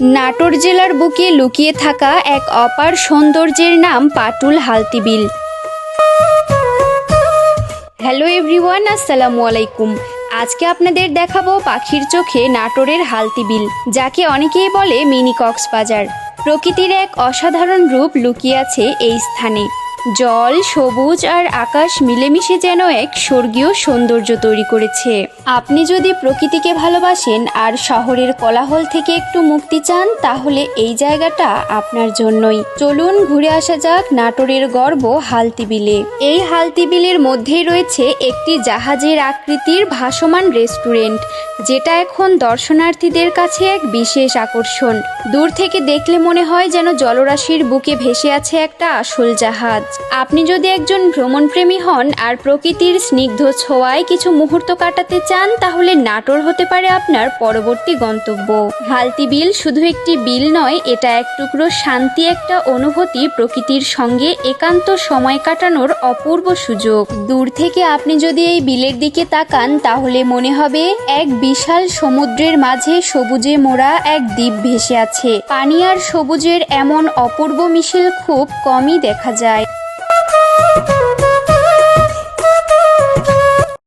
নাটোর জেলার বুকে লুকিয়ে থাকা এক অপার সৌন্দর্যের নাম পাটুল হালতি বিল। হ্যালো এভরিওয়ান, আসসালামু আলাইকুম। আজকে আপনাদের দেখাবো পাখির চোখে নাটোরের হালতি বিল, যাকে অনেকেই বলে মিনি কক্সবাজার। প্রকৃতির এক অসাধারণ রূপ লুকিয়ে আছে এই স্থানে। জল, সবুজ আর আকাশ মিলেমিশে যেন এক স্বর্গীয় সৌন্দর্য তৈরি করেছে। আপনি যদি প্রকৃতিকে ভালোবাসেন আর শহরের কোলাহল থেকে একটু মুক্তি চান, তাহলে এই জায়গাটা আপনার জন্যই। চলুন ঘুরে আসা যাক নাটোরের গর্ব হালতি বিলে। এই হালতি বিলের মধ্যেই রয়েছে একটি জাহাজের আকৃতির ভাসমান রেস্টুরেন্ট, যেটা এখন দর্শনার্থীদের কাছে এক বিশেষ আকর্ষণ। দূর থেকে দেখলে মনে হয় যেন জলরাশির বুকে ভেসে আছে একটা আসল জাহাজ। আপনি যদি একজন ভ্রমণপ্রেমী হন আর প্রকৃতির স্নিগ্ধ ছোঁয়ায় কিছু মুহূর্ত কাটাতে চান, তাহলে নাটোর হতে পারে আপনার পরবর্তী গন্তব্য। হালতি বিল শুধু একটি বিল নয়, এটা এক টুকরো শান্তি, একটা অনুভূতি, প্রকৃতির সঙ্গে একান্ত সময় কাটানোর অপূর্ব সুযোগ। দূর থেকে আপনি যদি এই বিলের দিকে তাকান, তাহলে মনে হবে এক বিশাল সমুদ্রের মাঝে সবুজে মোড়া এক দ্বীপ ভেসে আছে। পানি আর সবুজের এমন অপূর্ব মিশেল খুব কমই দেখা যায়।